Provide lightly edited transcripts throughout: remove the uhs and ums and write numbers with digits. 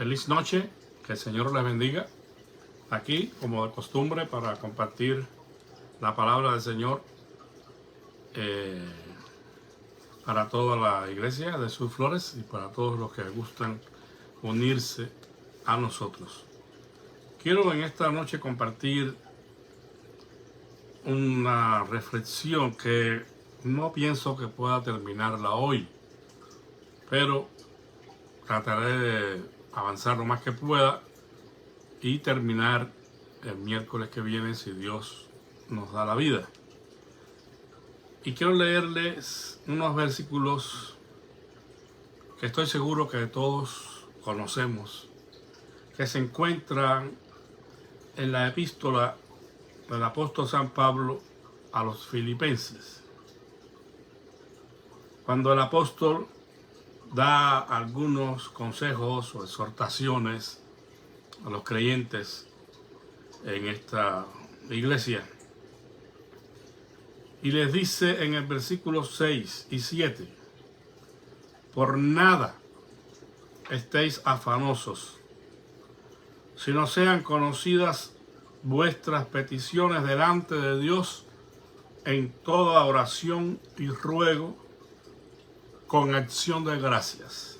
Feliz noche, que el Señor les bendiga. Aquí, como de costumbre, para compartir la palabra del Señor para toda la iglesia de Sus Flores y para todos los que gustan unirse a nosotros. Quiero en esta noche compartir una reflexión que no pienso que pueda terminarla hoy, pero trataré de avanzar lo más que pueda y terminar el miércoles que viene si Dios nos da la vida. Y quiero leerles unos versículos que estoy seguro que todos conocemos, que se encuentran en la epístola del apóstol San Pablo a los Filipenses. Cuando el apóstol da algunos consejos o exhortaciones a los creyentes en esta iglesia, y les dice en el versículo 6 y 7: por nada estéis afanosos, sino sean conocidas vuestras peticiones delante de Dios en toda oración y ruego con acción de gracias.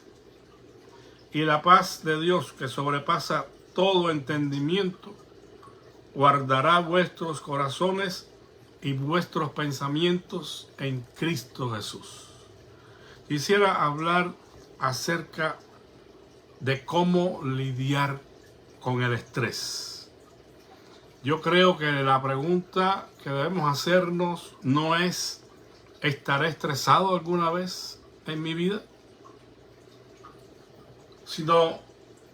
Y la paz de Dios, que sobrepasa todo entendimiento, guardará vuestros corazones y vuestros pensamientos en Cristo Jesús. Quisiera hablar acerca de cómo lidiar con el estrés. Yo creo que la pregunta que debemos hacernos no es: ¿estaré estresado alguna vez en mi vida?, sino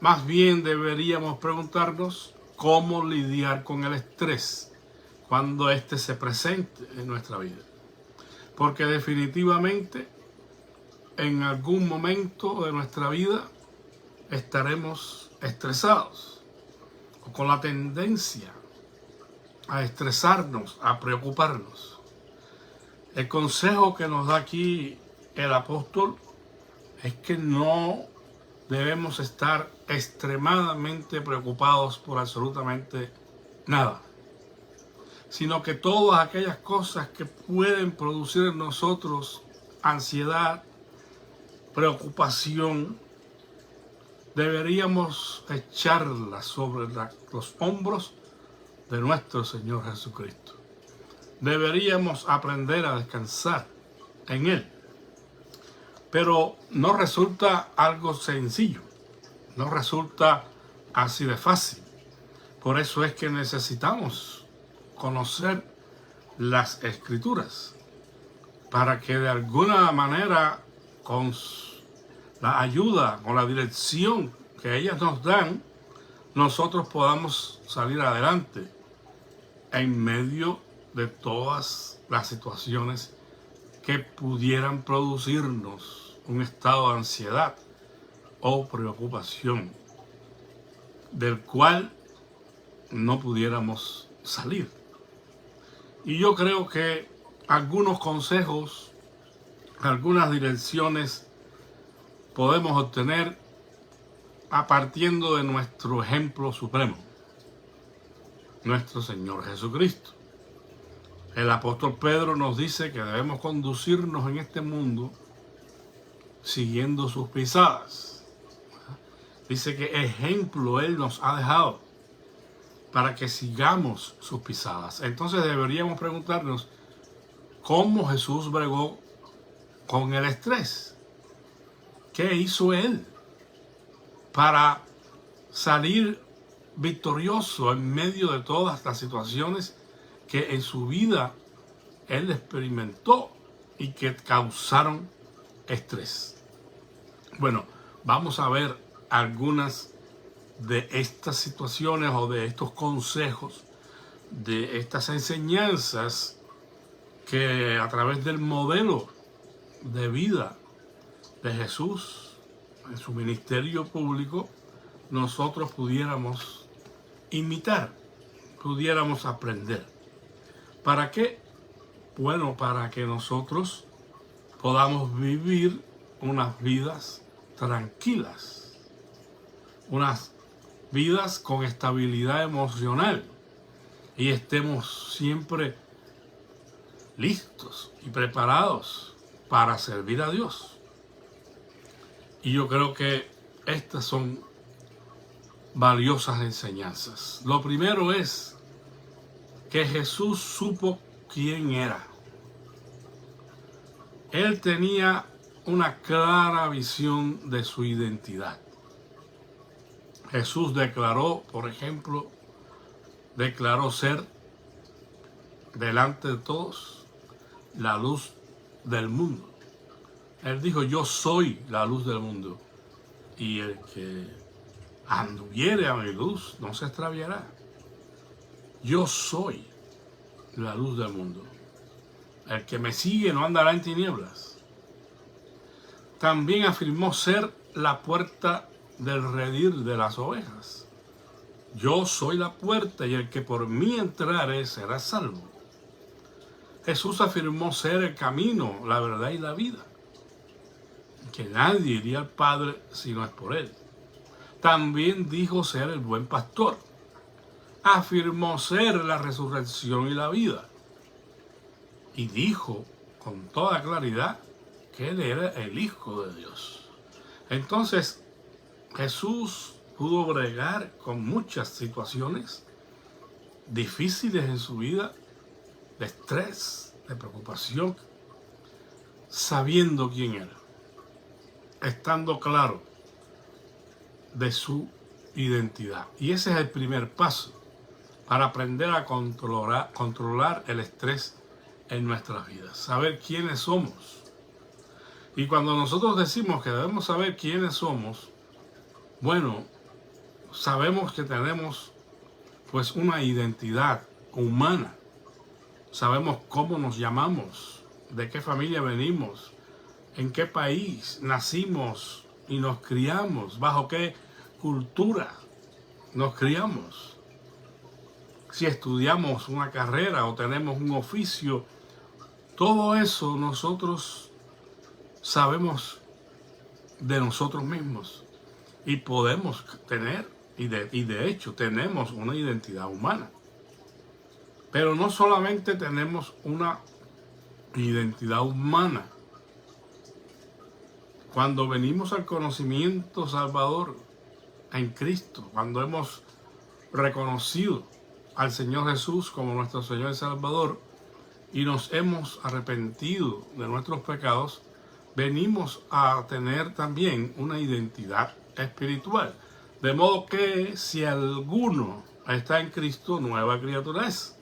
más bien deberíamos preguntarnos cómo lidiar con el estrés cuando éste se presente en nuestra vida. Porque definitivamente en algún momento de nuestra vida estaremos estresados o con la tendencia a estresarnos, a preocuparnos. El consejo que nos da aquí el apóstol es que no debemos estar extremadamente preocupados por absolutamente nada, sino que todas aquellas cosas que pueden producir en nosotros ansiedad, preocupación, deberíamos echarlas sobre los hombros de nuestro Señor Jesucristo. Deberíamos aprender a descansar en Él. Pero no resulta algo sencillo, no resulta así de fácil. Por eso es que necesitamos conocer las Escrituras, para que de alguna manera, con la ayuda, con la dirección que ellas nos dan, nosotros podamos salir adelante en medio de todas las situaciones que pudieran producirnos un estado de ansiedad o preocupación del cual no pudiéramos salir. Y yo creo que algunos consejos, algunas direcciones podemos obtener partiendo de nuestro ejemplo supremo, nuestro Señor Jesucristo. El apóstol Pedro nos dice que debemos conducirnos en este mundo siguiendo sus pisadas. Dice que ejemplo Él nos ha dejado para que sigamos sus pisadas. Entonces deberíamos preguntarnos cómo Jesús bregó con el estrés. ¿Qué hizo Él para salir victorioso en medio de todas las situaciones que en su vida Él experimentó y que causaron estrés? Bueno, vamos a ver algunas de estas situaciones o de estos consejos, de estas enseñanzas que a través del modelo de vida de Jesús en su ministerio público nosotros pudiéramos imitar, pudiéramos aprender. ¿Para qué? Bueno, para que nosotros podamos vivir unas vidas tranquilas, unas vidas con estabilidad emocional y estemos siempre listos y preparados para servir a Dios. Y yo creo que estas son valiosas enseñanzas. Lo primero es que Jesús supo quién era. Él tenía una clara visión de su identidad. Jesús declaró, por ejemplo, declaró ser delante de todos la luz del mundo. Él dijo, yo soy la luz del mundo, y el que anduviere a mi luz no se extraviará. Yo soy la luz del mundo. El que me sigue no andará en tinieblas. También afirmó ser la puerta del redil de las ovejas. Yo soy la puerta y el que por mí entrare será salvo. Jesús afirmó ser el camino, la verdad y la vida, que nadie iría al Padre si no es por Él. También dijo ser el buen pastor. Afirmó ser la resurrección y la vida. Y dijo con toda claridad que Él era el Hijo de Dios. Entonces, Jesús pudo bregar con muchas situaciones difíciles en su vida, de estrés, de preocupación, sabiendo quién era, estando claro de su identidad. Y ese es el primer paso para aprender a controlar el estrés en nuestras vidas, saber quiénes somos. Y cuando nosotros decimos que debemos saber quiénes somos, bueno, sabemos que tenemos pues una identidad humana. Sabemos cómo nos llamamos, de qué familia venimos, en qué país nacimos y nos criamos, bajo qué cultura nos criamos. Si estudiamos una carrera o tenemos un oficio, todo eso nosotros sabemos de nosotros mismos y podemos tener, y de hecho tenemos una identidad humana. Pero no solamente tenemos una identidad humana. Cuando venimos al conocimiento salvador en Cristo, cuando hemos reconocido al Señor Jesús como nuestro Señor y Salvador y nos hemos arrepentido de nuestros pecados, venimos a tener también una identidad espiritual. De modo que si alguno está en Cristo, nueva criatura es.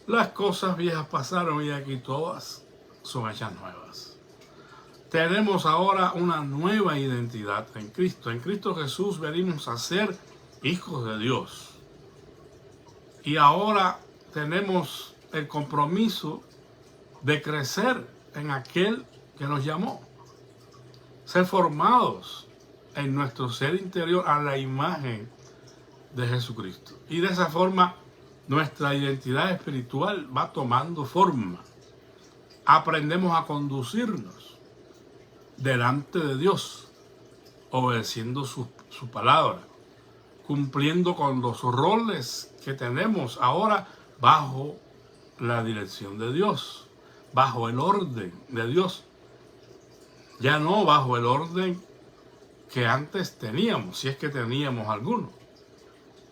Las cosas viejas pasaron y aquí todas son hechas nuevas. Tenemos ahora una nueva identidad en Cristo. En Cristo Jesús venimos a ser hijos de Dios. Y ahora tenemos el compromiso de crecer en aquel que nos llamó. Ser formados en nuestro ser interior a la imagen de Jesucristo. Y de esa forma nuestra identidad espiritual va tomando forma. Aprendemos a conducirnos delante de Dios, obedeciendo su palabra, cumpliendo con los roles que tenemos ahora bajo la dirección de Dios, bajo el orden de Dios. Ya no bajo el orden que antes teníamos, si es que teníamos alguno.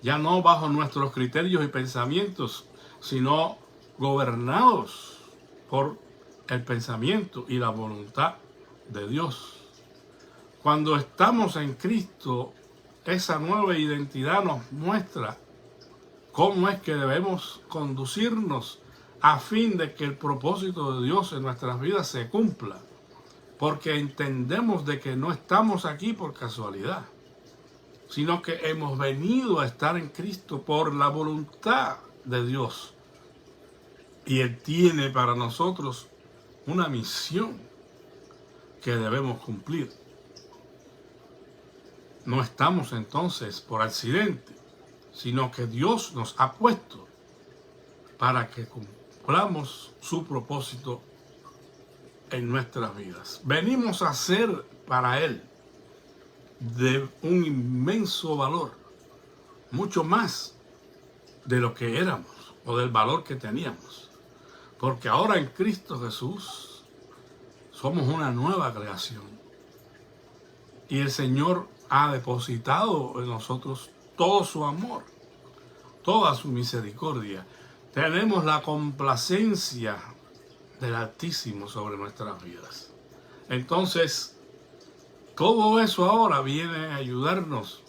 Ya no bajo nuestros criterios y pensamientos, sino gobernados por el pensamiento y la voluntad de Dios. Cuando estamos en Cristo, esa nueva identidad nos muestra cómo es que debemos conducirnos a fin de que el propósito de Dios en nuestras vidas se cumpla. Porque entendemos de que no estamos aquí por casualidad, sino que hemos venido a estar en Cristo por la voluntad de Dios. Y Él tiene para nosotros una misión que debemos cumplir. No estamos entonces por accidente, sino que Dios nos ha puesto para que cumplamos su propósito en nuestras vidas. Venimos a ser para Él de un inmenso valor, mucho más de lo que éramos o del valor que teníamos. Porque ahora en Cristo Jesús somos una nueva creación. Y el Señor ha depositado en nosotros todo su amor, toda su misericordia. Tenemos la complacencia del Altísimo sobre nuestras vidas. Entonces, todo eso ahora viene a ayudarnos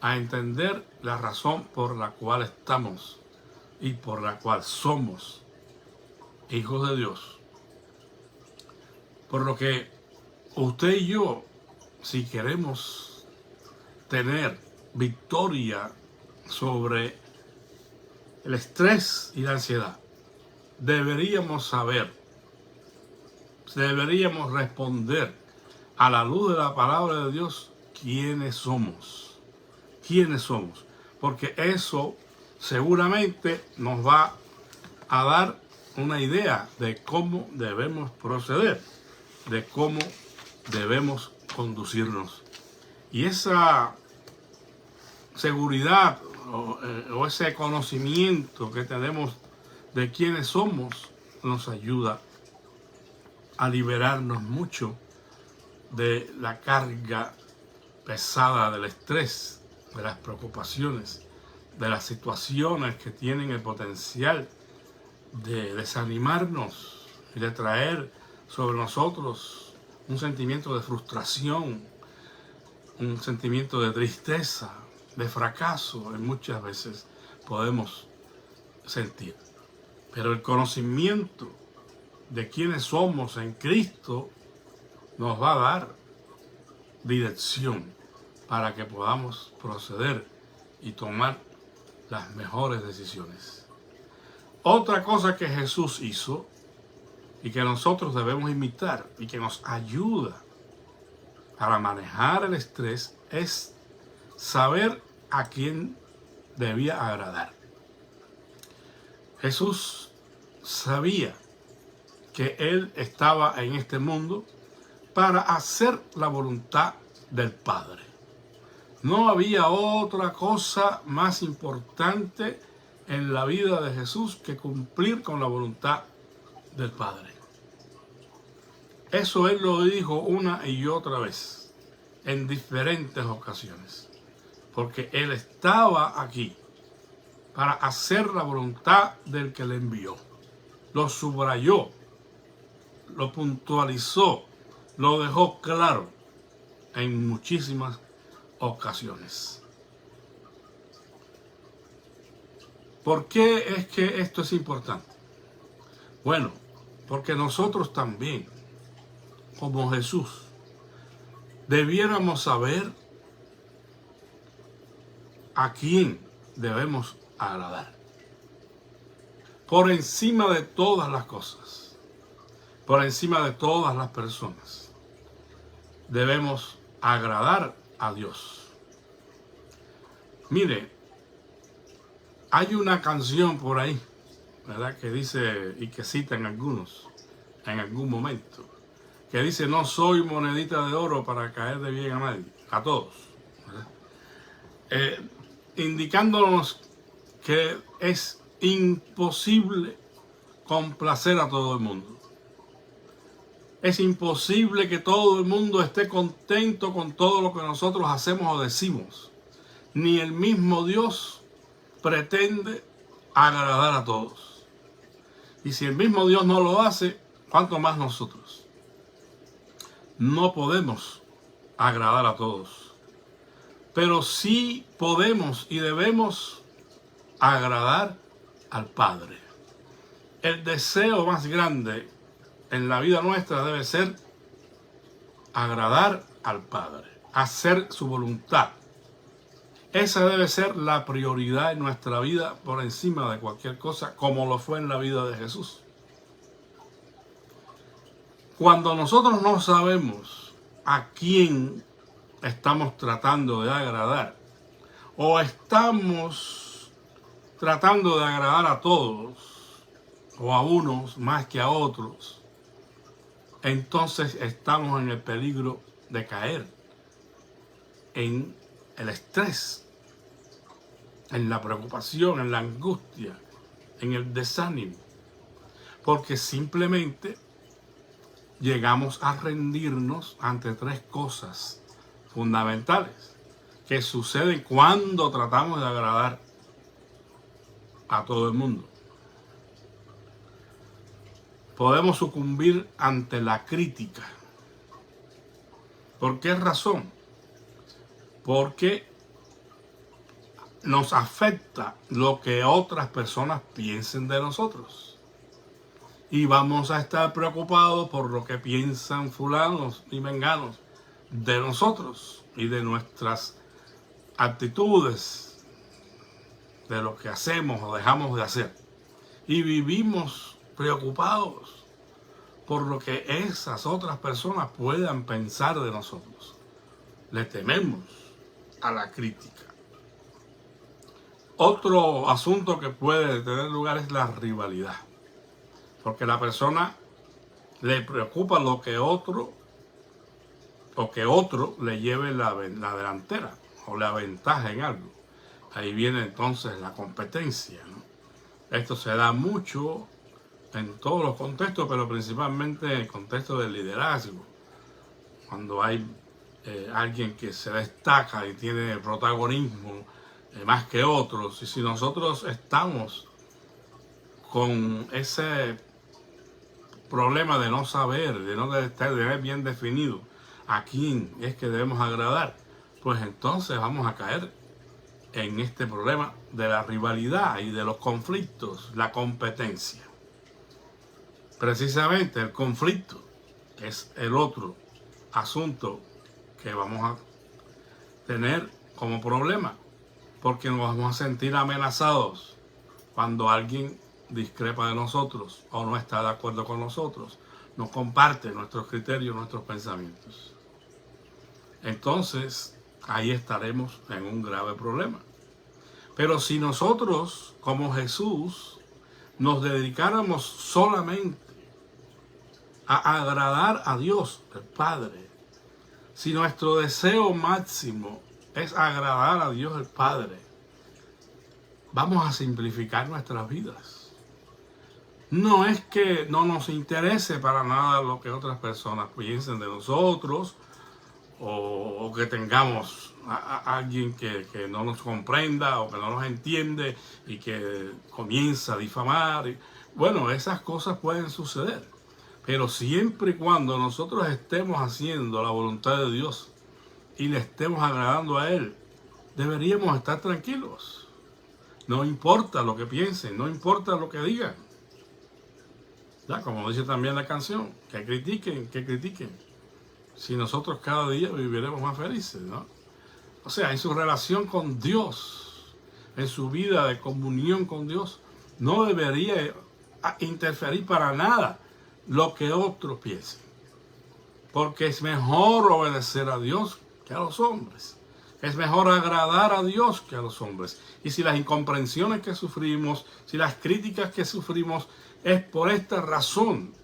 a entender la razón por la cual estamos y por la cual somos hijos de Dios. Por lo que usted y yo, si queremos tener victoria sobre el estrés y la ansiedad, deberíamos saber, deberíamos responder a la luz de la palabra de Dios quiénes somos. ¿Quiénes somos? Porque eso seguramente nos va a dar una idea de cómo debemos proceder, de cómo debemos conducirnos. Y esa seguridad o ese conocimiento que tenemos de quiénes somos nos ayuda a liberarnos mucho de la carga pesada del estrés, de las preocupaciones, de las situaciones que tienen el potencial de desanimarnos y de traer sobre nosotros un sentimiento de frustración, un sentimiento de tristeza, de fracaso, que muchas veces podemos sentir. Pero el conocimiento de quiénes somos en Cristo nos va a dar dirección para que podamos proceder y tomar las mejores decisiones. Otra cosa que Jesús hizo y que nosotros debemos imitar y que nos ayuda para manejar el estrés es saber a quién debía agradar. Jesús sabía que Él estaba en este mundo para hacer la voluntad del Padre. No había otra cosa más importante en la vida de Jesús que cumplir con la voluntad del Padre. Eso Él lo dijo una y otra vez, en diferentes ocasiones, porque Él estaba aquí para hacer la voluntad del que le envió. Lo subrayó, lo puntualizó, lo dejó claro en muchísimas ocasiones. ¿Por qué es que esto es importante? Bueno, porque nosotros también, como Jesús, debiéramos saber a quién debemos agradar. Por encima de todas las cosas, por encima de todas las personas, debemos agradar a Dios. Mire, hay una canción por ahí, ¿verdad?, que dice, y que citan algunos en algún momento, que dice: no soy monedita de oro para caer de bien a nadie, a todos, indicándonos que es imposible complacer a todo el mundo. Es imposible que todo el mundo esté contento con todo lo que nosotros hacemos o decimos. Ni el mismo Dios pretende agradar a todos. Y si el mismo Dios no lo hace, ¿cuánto más nosotros? No podemos agradar a todos. Pero sí podemos y debemos agradar al Padre. El deseo más grande en la vida nuestra debe ser agradar al Padre, hacer su voluntad. Esa debe ser la prioridad en nuestra vida por encima de cualquier cosa, como lo fue en la vida de Jesús. Cuando nosotros no sabemos a quién estamos tratando de agradar, o estamos tratando de agradar a todos, o a unos más que a otros, entonces estamos en el peligro de caer en el estrés, en la preocupación, en la angustia, en el desánimo, porque simplemente llegamos a rendirnos ante tres cosas fundamentales que suceden cuando tratamos de agradar a todo el mundo. Podemos sucumbir ante la crítica. ¿Por qué razón? Porque nos afecta lo que otras personas piensen de nosotros. Y vamos a estar preocupados por lo que piensan fulanos y menganos de nosotros y de nuestras actitudes, de lo que hacemos o dejamos de hacer. Y vivimos preocupados por lo que esas otras personas puedan pensar de nosotros. Le tememos a la crítica. Otro asunto que puede tener lugar es la rivalidad, porque la persona le preocupa lo que otro le lleve la delantera o la ventaja en algo. Ahí viene entonces la competencia, ¿no? Esto se da mucho en todos los contextos, pero principalmente en el contexto del liderazgo, cuando hay alguien que se destaca y tiene protagonismo más que otros, y si nosotros estamos con ese problema de no saber, de no tener bien definido a quién es que debemos agradar, pues entonces vamos a caer en este problema de la rivalidad y de los conflictos, la competencia. Precisamente el conflicto es el otro asunto que vamos a tener como problema, porque nos vamos a sentir amenazados cuando alguien discrepa de nosotros o no está de acuerdo con nosotros, no comparte nuestros criterios, nuestros pensamientos. Entonces, ahí estaremos en un grave problema. Pero si nosotros, como Jesús, nos dedicáramos solamente a agradar a Dios, el Padre, si nuestro deseo máximo es agradar a Dios el Padre, vamos a simplificar nuestras vidas. No es que no nos interese para nada lo que otras personas piensen de nosotros, o que tengamos a alguien que no nos comprenda o que no nos entiende y que comienza a difamar. Bueno, esas cosas pueden suceder, pero siempre y cuando nosotros estemos haciendo la voluntad de Dios y le estemos agradando a Él, deberíamos estar tranquilos. No importa lo que piensen, no importa lo que digan. Ya, como dice también la canción, que critiquen. Si nosotros cada día viviremos más felices, ¿no? O sea, en su relación con Dios, en su vida de comunión con Dios, no debería interferir para nada lo que otros piensen. Porque es mejor obedecer a Dios que a los hombres. Es mejor agradar a Dios que a los hombres. Y si las incomprensiones que sufrimos, si las críticas que sufrimos, es por esta razón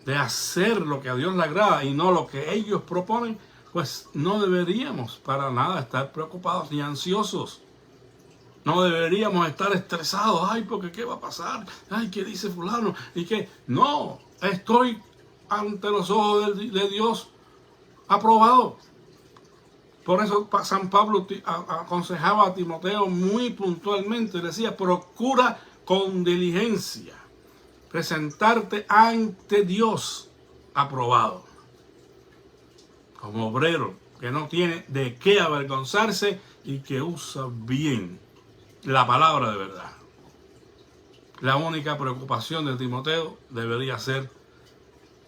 de hacer lo que a Dios le agrada y no lo que ellos proponen, pues no deberíamos para nada estar preocupados ni ansiosos. No deberíamos estar estresados. Ay, porque ¿qué va a pasar? Ay, ¿qué dice fulano? Y que no, estoy ante los ojos de Dios aprobado. Por eso San Pablo aconsejaba a Timoteo muy puntualmente, le decía, procura con diligencia presentarte ante Dios aprobado, como obrero que no tiene de qué avergonzarse y que usa bien la palabra de verdad. La única preocupación de Timoteo debería ser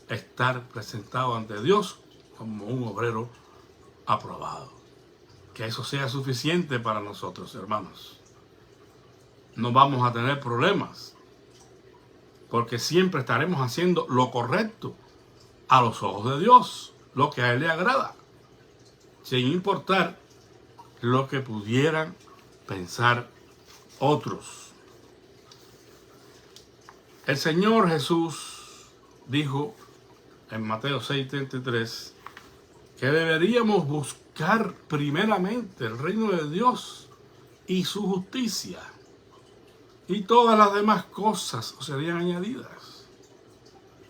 estar presentado ante Dios como un obrero aprobado. Que eso sea suficiente para nosotros, hermanos. No vamos a tener problemas, porque siempre estaremos haciendo lo correcto a los ojos de Dios, lo que a Él le agrada, sin importar lo que pudieran pensar otros. El Señor Jesús dijo en Mateo 6:33 que deberíamos buscar primeramente el reino de Dios y su justicia, y todas las demás cosas serían añadidas.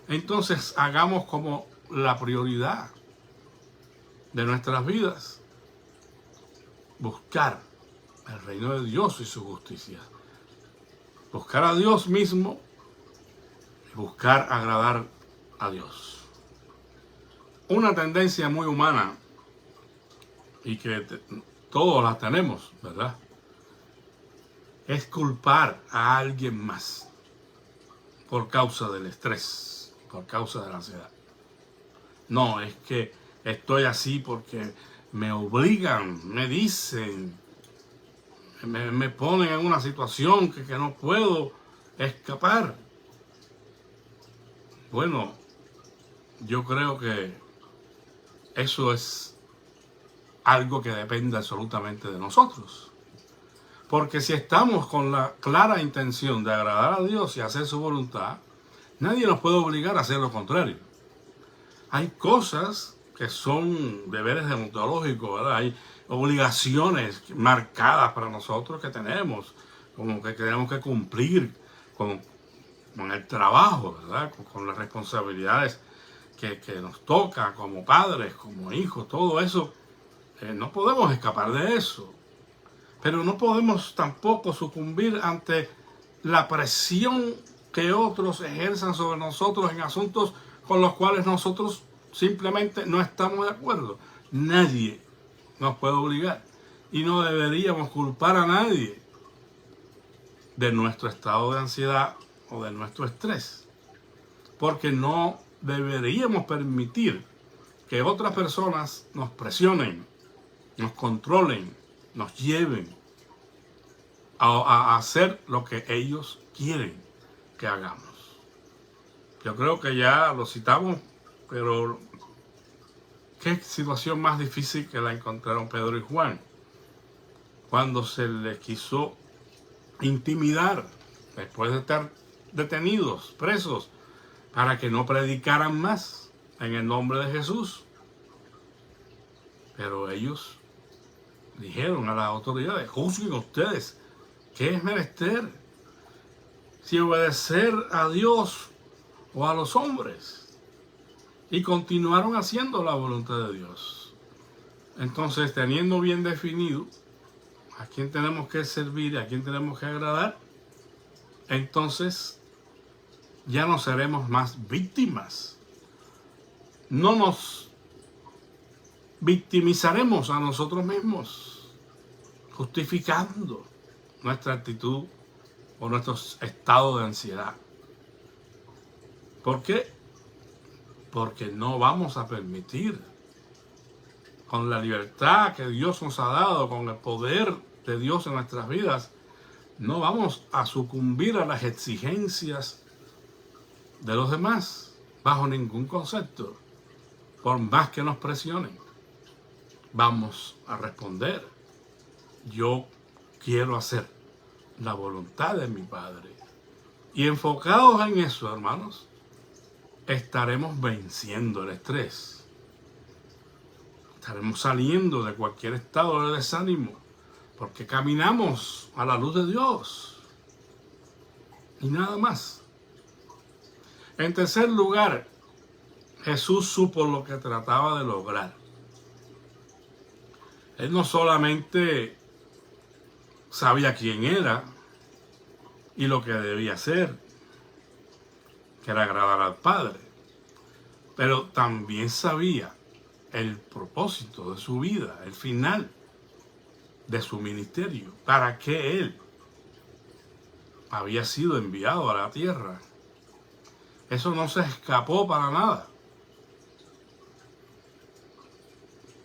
Entonces hagamos como la prioridad de nuestras vidas buscar el reino de Dios y su justicia, buscar a Dios mismo y buscar agradar a Dios. Una tendencia muy humana y que todos la tenemos, ¿verdad?, es culpar a alguien más por causa del estrés, por causa de la ansiedad. No, es que estoy así porque me obligan, me dicen, me ponen en una situación que no puedo escapar. Bueno, yo creo que eso es algo que depende absolutamente de nosotros. Porque si estamos con la clara intención de agradar a Dios y hacer su voluntad, nadie nos puede obligar a hacer lo contrario. Hay cosas que son deberes deontológicos, ¿verdad? Hay obligaciones marcadas para nosotros que tenemos, como que tenemos que cumplir con el trabajo, ¿verdad? Con las responsabilidades que nos toca como padres, como hijos, todo eso. No podemos escapar de eso. Pero no podemos tampoco sucumbir ante la presión que otros ejerzan sobre nosotros en asuntos con los cuales nosotros simplemente no estamos de acuerdo. Nadie nos puede obligar y no deberíamos culpar a nadie de nuestro estado de ansiedad o de nuestro estrés, porque no deberíamos permitir que otras personas nos presionen, nos controlen, nos lleven a hacer lo que ellos quieren que hagamos. Yo creo que ya lo citamos, pero qué situación más difícil que la encontraron Pedro y Juan cuando se les quiso intimidar después de estar detenidos, presos, para que no predicaran más en el nombre de Jesús. Pero ellos dijeron a las autoridades: juzguen ustedes qué es menester, si obedecer a Dios o a los hombres. Y continuaron haciendo la voluntad de Dios. Entonces, teniendo bien definido a quién tenemos que servir, a quién tenemos que agradar, entonces ya no seremos más víctimas. No nos victimizaremos a nosotros mismos, justificando nuestra actitud o nuestro estado de ansiedad. ¿Por qué? Porque no vamos a permitir, con la libertad que Dios nos ha dado, con el poder de Dios en nuestras vidas, no vamos a sucumbir a las exigencias de los demás, bajo ningún concepto, por más que nos presionen. Vamos a responder: yo quiero hacer la voluntad de mi Padre. Y enfocados en eso, hermanos, estaremos venciendo el estrés. Estaremos saliendo de cualquier estado de desánimo, porque caminamos a la luz de Dios. Y nada más. En tercer lugar, Jesús supo lo que trataba de lograr. Él no solamente sabía quién era y lo que debía hacer, que era agradar al Padre, pero también sabía el propósito de su vida, el final de su ministerio, para qué Él había sido enviado a la tierra. Eso no se escapó para nada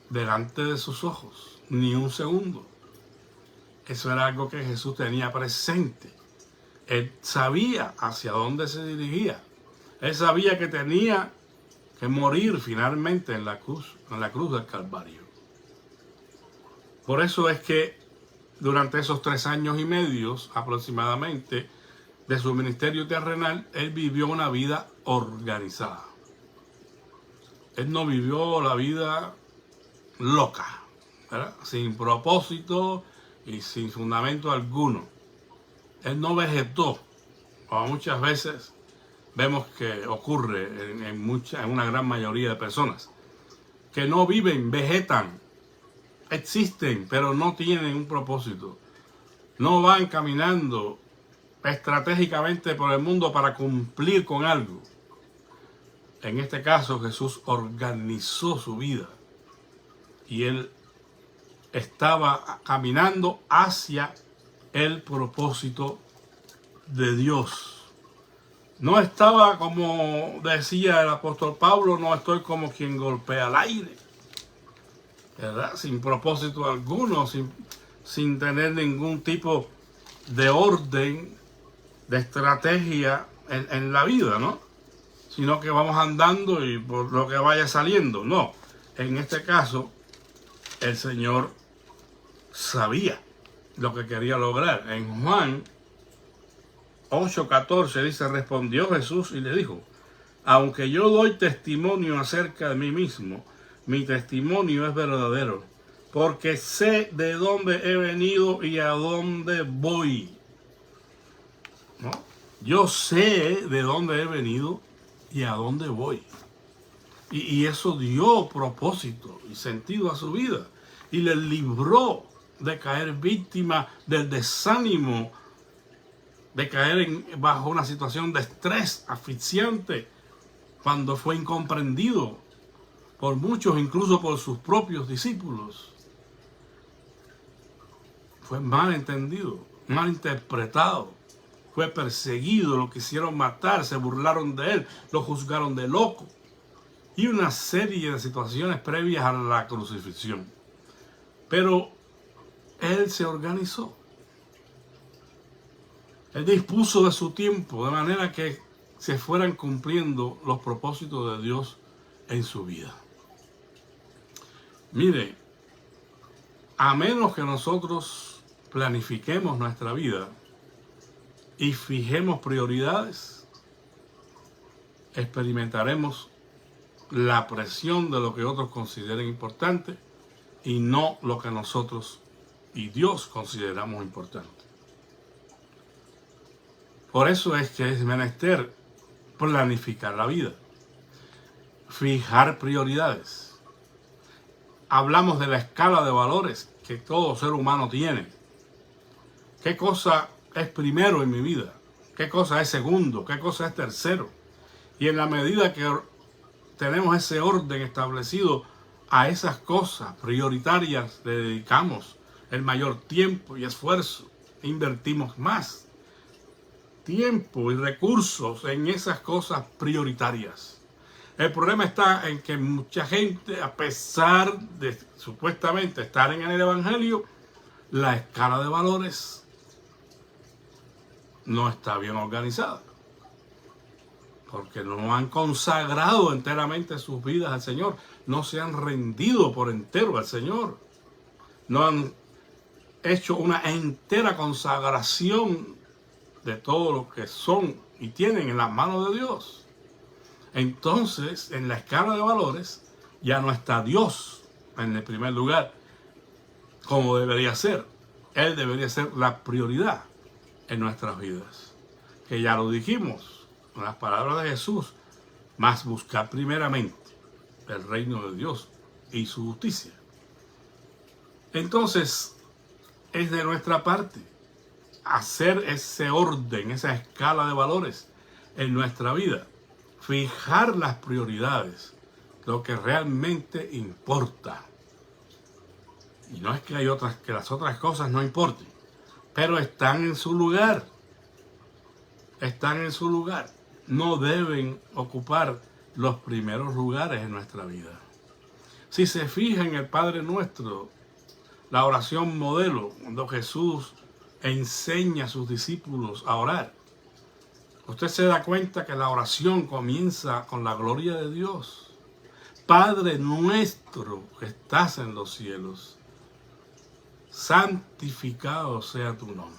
delante de sus ojos, ni un segundo. Eso era algo que Jesús tenía presente. Él sabía hacia dónde se dirigía. Él sabía que tenía que morir finalmente en la cruz del Calvario. Por eso es que durante esos 3 años y medio aproximadamente de su ministerio terrenal, Él vivió una vida organizada. Él no vivió la vida loca, ¿verdad? Sin propósito y sin fundamento alguno. Él no vegetó, como muchas veces vemos que ocurre en una gran mayoría de personas, que no viven, vegetan, existen, pero no tienen un propósito. No van caminando estratégicamente por el mundo para cumplir con algo. En este caso, Jesús organizó su vida y él estaba caminando hacia el propósito de Dios. No estaba, como decía el apóstol Pablo, no estoy como quien golpea al aire, ¿verdad? Sin propósito alguno, sin tener ningún tipo de orden, de estrategia en la vida, ¿no? Sino que vamos andando y por lo que vaya saliendo. No, en este caso, el Señor sabía lo que quería lograr. En Juan 8:14 dice, respondió Jesús y le dijo, aunque yo doy testimonio acerca de mí mismo, mi testimonio es verdadero, porque sé de dónde he venido y a dónde voy. ¿No? Yo sé de dónde he venido y a dónde voy. Y eso dio propósito y sentido a su vida. Y le libró de caer víctima del desánimo, de caer bajo una situación de estrés asfixiante cuando fue incomprendido por muchos, incluso por sus propios discípulos. Fue mal entendido, mal interpretado, fue perseguido, lo quisieron matar, se burlaron de él, lo juzgaron de loco y una serie de situaciones previas a la crucifixión. Pero él se organizó. Él dispuso de su tiempo de manera que se fueran cumpliendo los propósitos de Dios en su vida. Mire, a menos que nosotros planifiquemos nuestra vida y fijemos prioridades, experimentaremos la presión de lo que otros consideren importante y no lo que nosotros y Dios consideramos importante. Por eso es que es menester planificar la vida, fijar prioridades. Hablamos de la escala de valores que todo ser humano tiene. ¿Qué cosa es primero en mi vida? ¿Qué cosa es segundo? ¿Qué cosa es tercero? Y en la medida que tenemos ese orden establecido a esas cosas prioritarias, le dedicamos el mayor tiempo y esfuerzo, invertimos más tiempo y recursos en esas cosas prioritarias. El problema está en que mucha gente, a pesar de supuestamente estar en el Evangelio, la escala de valores no está bien organizada, porque no han consagrado enteramente sus vidas al Señor, no se han rendido por entero al Señor, no han hecho una entera consagración de todo lo que son y tienen en las manos de Dios. Entonces, en la escala de valores, ya no está Dios en el primer lugar, como debería ser. Él debería ser la prioridad en nuestras vidas. Que ya lo dijimos en las palabras de Jesús, más buscar primeramente el reino de Dios y su justicia. Entonces, es de nuestra parte hacer ese orden, esa escala de valores en nuestra vida. Fijar las prioridades, lo que realmente importa. Y no es que las otras cosas no importen, pero están en su lugar. Están en su lugar. No deben ocupar los primeros lugares en nuestra vida. Si se fija en el Padre Nuestro, la oración modelo, cuando Jesús enseña a sus discípulos a orar, usted se da cuenta que la oración comienza con la gloria de Dios. Padre nuestro que estás en los cielos, santificado sea tu nombre.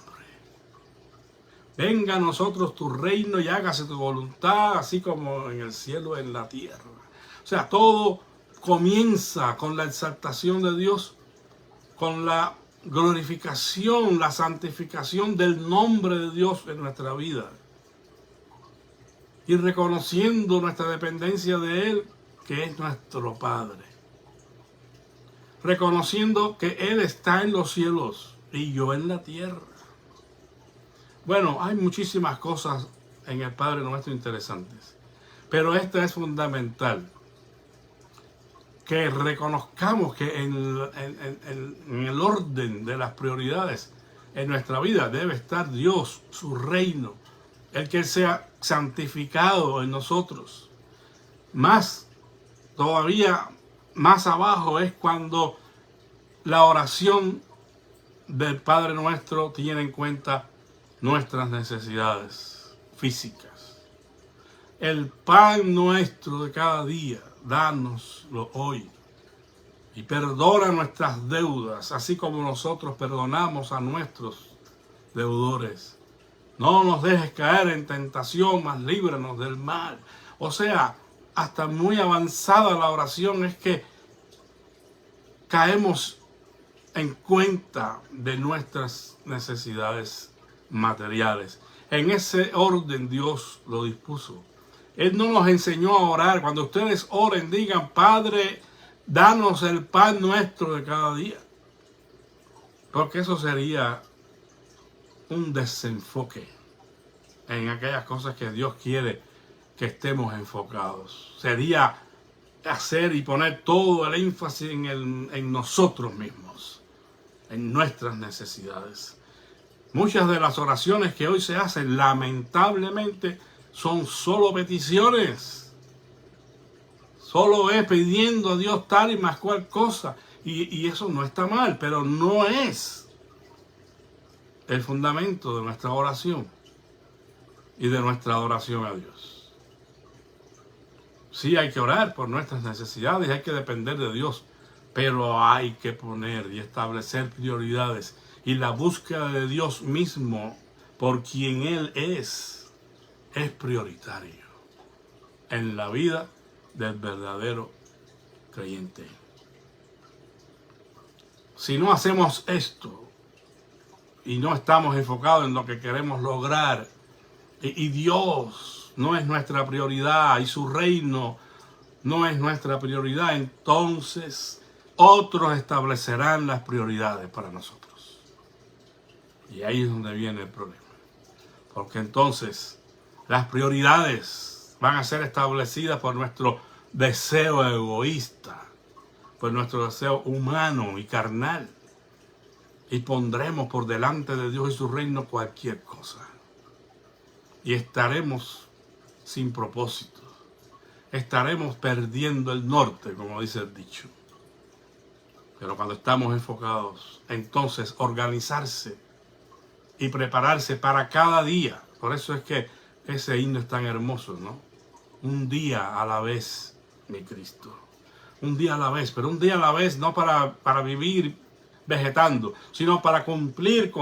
Venga a nosotros tu reino y hágase tu voluntad, así como en el cielo y en la tierra. O sea, todo comienza con la exaltación de Dios, con la glorificación, la santificación del nombre de Dios en nuestra vida. Y reconociendo nuestra dependencia de Él, que es nuestro Padre. Reconociendo que Él está en los cielos y yo en la tierra. Bueno, hay muchísimas cosas en el Padre Nuestro interesantes. Pero esta es fundamental. Que reconozcamos que en el orden de las prioridades en nuestra vida debe estar Dios, su reino, el que sea santificado en nosotros. Todavía más abajo es cuando la oración del Padre Nuestro tiene en cuenta nuestras necesidades físicas. El pan nuestro de cada día, dánoslo hoy. Y perdona nuestras deudas, así como nosotros perdonamos a nuestros deudores. No nos dejes caer en tentación, mas líbranos del mal. O sea, hasta muy avanzada la oración es que caemos en cuenta de nuestras necesidades materiales. En ese orden Dios lo dispuso. Él no nos enseñó a orar. Cuando ustedes oren, digan: Padre, danos el pan nuestro de cada día. Porque eso sería un desenfoque en aquellas cosas que Dios quiere que estemos enfocados. Sería hacer y poner todo el énfasis en nosotros mismos, en nuestras necesidades. Muchas de las oraciones que hoy se hacen, lamentablemente, son solo peticiones. Solo es pidiendo a Dios tal y más cual cosa. Y eso no está mal, pero no es el fundamento de nuestra oración y de nuestra adoración a Dios. Sí, hay que orar por nuestras necesidades, hay que depender de Dios, pero hay que poner y establecer prioridades. Y la búsqueda de Dios mismo, por quien Él es prioritario en la vida del verdadero creyente. Si no hacemos esto y no estamos enfocados en lo que queremos lograr, y Dios no es nuestra prioridad y su reino no es nuestra prioridad, entonces otros establecerán las prioridades para nosotros. Y ahí es donde viene el problema. Porque entonces las prioridades van a ser establecidas por nuestro deseo egoísta, por nuestro deseo humano y carnal. Y pondremos por delante de Dios y su reino cualquier cosa. Y estaremos sin propósito. Estaremos perdiendo el norte, como dice el dicho. Pero cuando estamos enfocados, entonces organizarse y prepararse para cada día. Por eso es que ese himno es tan hermoso, ¿no? Un día a la vez, mi Cristo. Un día a la vez, pero un día a la vez no para vivir vegetando, sino para cumplir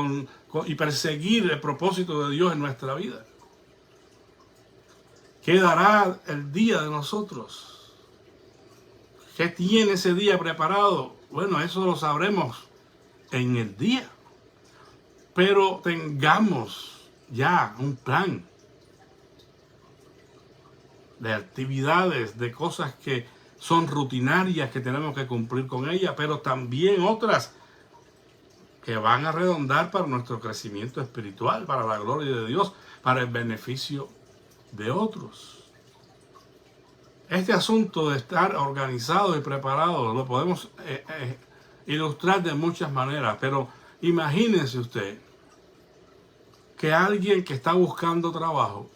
y perseguir el propósito de Dios en nuestra vida. ¿Qué dará el día de nosotros? ¿Qué tiene ese día preparado? Bueno, eso lo sabremos en el día. Pero tengamos ya un plan de actividades, de cosas que son rutinarias, que tenemos que cumplir con ellas, pero también otras que van a redondar para nuestro crecimiento espiritual, para la gloria de Dios, para el beneficio de otros. Este asunto de estar organizados y preparados lo podemos ilustrar de muchas maneras, pero imagínense usted que alguien que está buscando trabajo,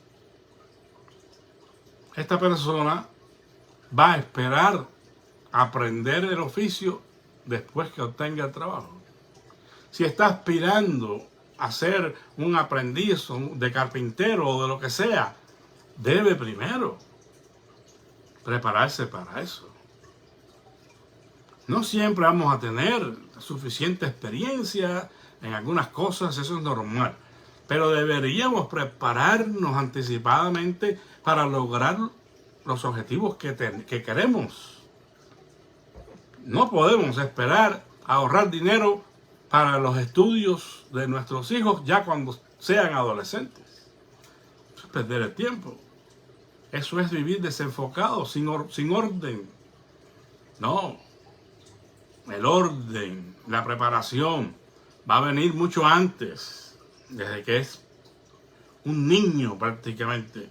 esta persona va a esperar aprender el oficio después que obtenga el trabajo. Si está aspirando a ser un aprendiz de carpintero o de lo que sea, debe primero prepararse para eso. No siempre vamos a tener suficiente experiencia en algunas cosas, eso es normal. Pero deberíamos prepararnos anticipadamente para lograr los objetivos que queremos. No podemos esperar a ahorrar dinero para los estudios de nuestros hijos ya cuando sean adolescentes. Eso es perder el tiempo. Eso es vivir desenfocado, sin orden. No. El orden, la preparación va a venir mucho antes, desde que es un niño prácticamente.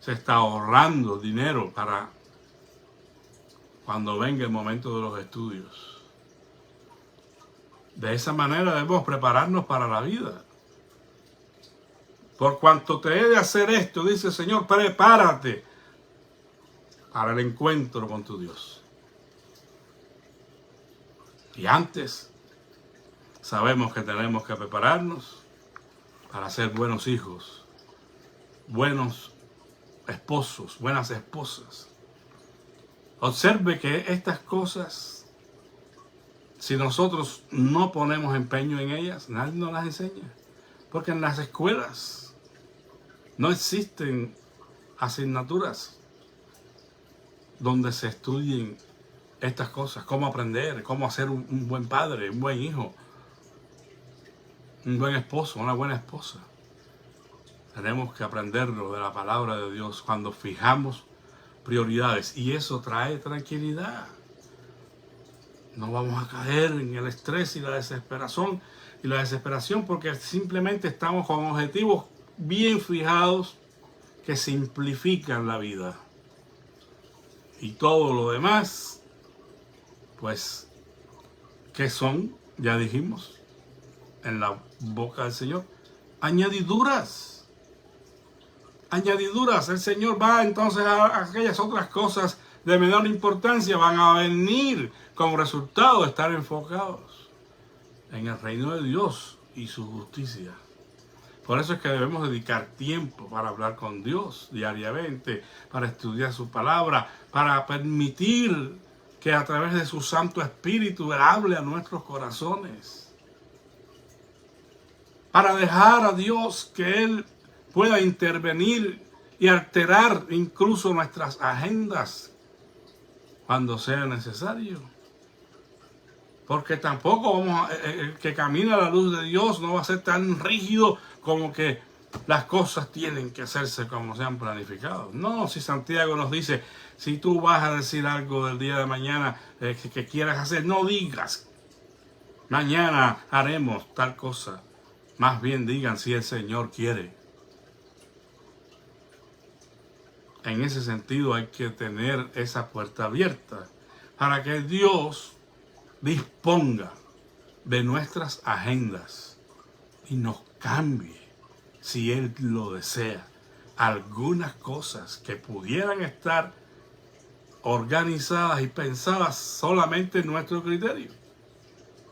Se está ahorrando dinero para cuando venga el momento de los estudios. De esa manera debemos prepararnos para la vida. Por cuanto te he de hacer esto, dice el Señor, prepárate para el encuentro con tu Dios. Y antes, sabemos que tenemos que prepararnos para ser buenos hijos, buenos esposos, buenas esposas. Observe que estas cosas, si nosotros no ponemos empeño en ellas, nadie nos las enseña. Porque en las escuelas no existen asignaturas donde se estudien estas cosas, cómo aprender, cómo ser un buen padre, un buen hijo, un buen esposo, una buena esposa. Tenemos que aprenderlo de la palabra de Dios cuando fijamos prioridades, y eso trae tranquilidad. No vamos a caer en el estrés y la desesperación, porque simplemente estamos con objetivos bien fijados que simplifican la vida. Y todo lo demás, pues, ¿qué son? Ya dijimos, en la boca del Señor, añadiduras. Añadiduras. El Señor va entonces a aquellas otras cosas de menor importancia, van a venir como resultado de estar enfocados en el reino de Dios y su justicia. Por eso es que debemos dedicar tiempo para hablar con Dios diariamente, para estudiar su palabra, para permitir que a través de su Santo Espíritu Él hable a nuestros corazones. Para dejar a Dios que Él pueda intervenir y alterar incluso nuestras agendas cuando sea necesario. Porque tampoco el que camina a la luz de Dios no va a ser tan rígido como que las cosas tienen que hacerse como se han planificado. No, si Santiago nos dice, si tú vas a decir algo del día de mañana que quieras hacer, no digas, mañana haremos tal cosa. Más bien digan si el Señor quiere. En ese sentido hay que tener esa puerta abierta para que Dios disponga de nuestras agendas y nos cambie, si Él lo desea, algunas cosas que pudieran estar organizadas y pensadas solamente en nuestro criterio.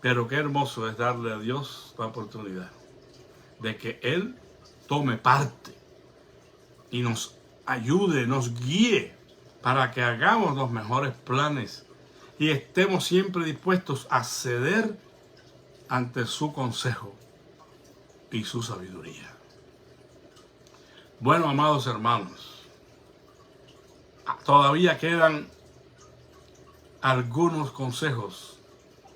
Pero qué hermoso es darle a Dios la oportunidad de que Él tome parte y nos ayude, nos guíe para que hagamos los mejores planes y estemos siempre dispuestos a ceder ante su consejo y su sabiduría. Bueno, amados hermanos, todavía quedan algunos consejos,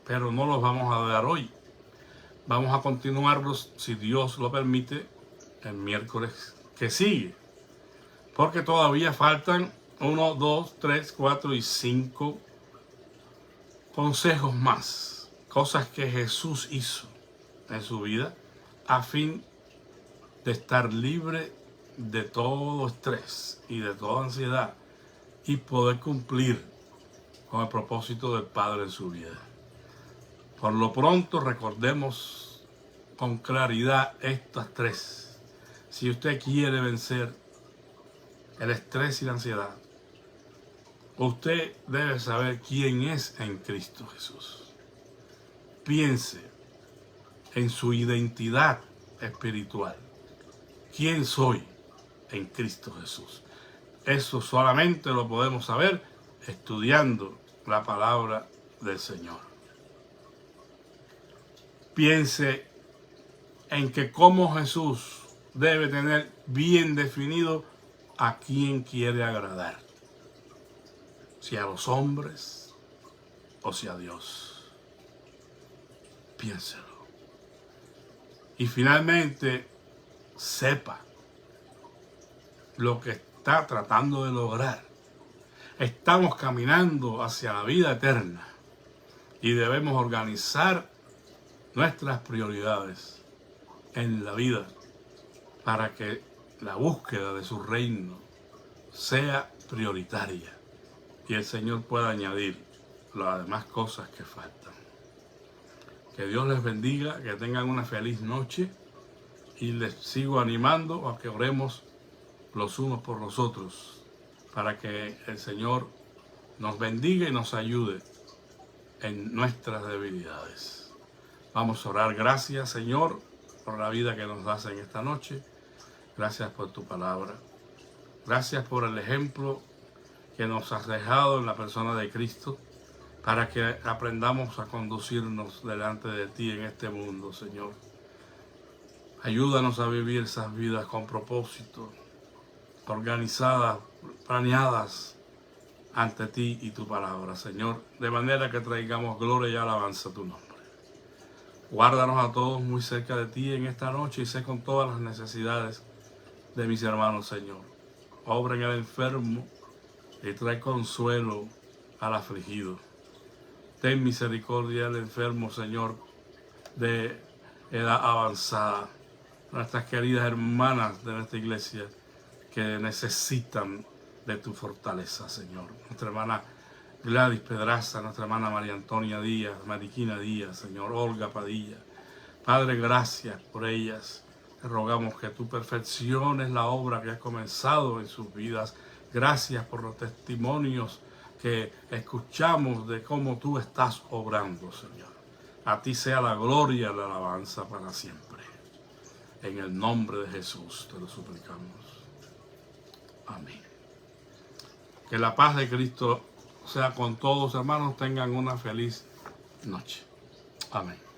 pero no los vamos a dar hoy. Vamos a continuarlos, si Dios lo permite, el miércoles que sigue. Porque todavía faltan 1, 2, 3, 4 y 5 consejos más. Cosas que Jesús hizo en su vida a fin de estar libre de todo estrés y de toda ansiedad y poder cumplir con el propósito del Padre en su vida. Por lo pronto, recordemos con claridad estas tres. Si usted quiere vencer el estrés y la ansiedad, usted debe saber quién es en Cristo Jesús. Piense en su identidad espiritual. ¿Quién soy en Cristo Jesús? Eso solamente lo podemos saber estudiando la palabra del Señor. Piense en que como Jesús debe tener bien definido a quién quiere agradar. Si a los hombres o sea Dios. Piénselo. Y finalmente, sepa lo que está tratando de lograr. Estamos caminando hacia la vida eterna y debemos organizar nuestras prioridades en la vida para que la búsqueda de su reino sea prioritaria y el Señor pueda añadir las demás cosas que faltan. Que Dios les bendiga, que tengan una feliz noche y les sigo animando a que oremos los unos por los otros para que el Señor nos bendiga y nos ayude en nuestras debilidades. Vamos a orar. Gracias, Señor, por la vida que nos das en esta noche. Gracias por tu palabra. Gracias por el ejemplo que nos has dejado en la persona de Cristo para que aprendamos a conducirnos delante de ti en este mundo, Señor. Ayúdanos a vivir esas vidas con propósito, organizadas, planeadas ante ti y tu palabra, Señor, de manera que traigamos gloria y alabanza a tu nombre. Guárdanos a todos muy cerca de ti en esta noche y sé con todas las necesidades de mis hermanos, Señor. Obra en el enfermo y trae consuelo al afligido. Ten misericordia del enfermo, Señor, de edad avanzada. Nuestras queridas hermanas de nuestra iglesia que necesitan de tu fortaleza, Señor. Nuestra hermana Gladys Pedraza, nuestra hermana María Antonia Díaz, Mariquina Díaz, Señor, Olga Padilla. Padre, gracias por ellas. Te rogamos que tú perfecciones la obra que has comenzado en sus vidas. Gracias por los testimonios que escuchamos de cómo tú estás obrando, Señor. A ti sea la gloria y la alabanza para siempre. En el nombre de Jesús te lo suplicamos. Amén. Que la paz de Cristo sea con todos, hermanos. Tengan una feliz noche. Amén.